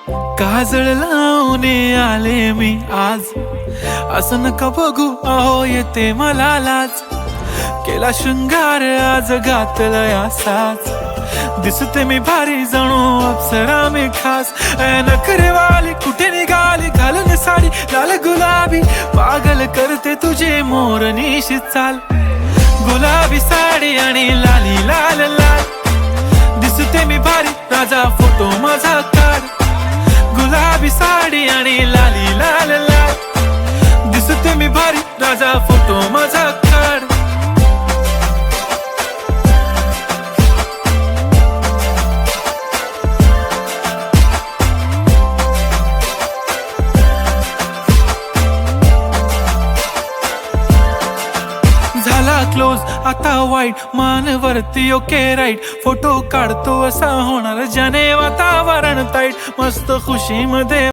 काजळ लावून आले मी आज, असं नका बघू अहो येते मला लाज. केला शृंगार आज घातलाय असाच, दिसते मी भारी जणू अप्सरा मी खास. नखरेवाली कुठे निघाली घालून साडी लाल गुलाबी, पागल करते तुझे मोरनीशी चाल. गुलाबी साडी आणि लाली लाल लाल, दिसते मी भारी राजा फोटो माझा काढ. गुलाबी साडी आणि लाली लाल लाल, दिसते मी भारी राजा फोटो माझा काढ. झाला क्लोज आता वाईट, मान वरती ओके राईट. फोटो काढतो असा होणार ज्याने वातावरण ताईट, मस्त खुशी मध्ये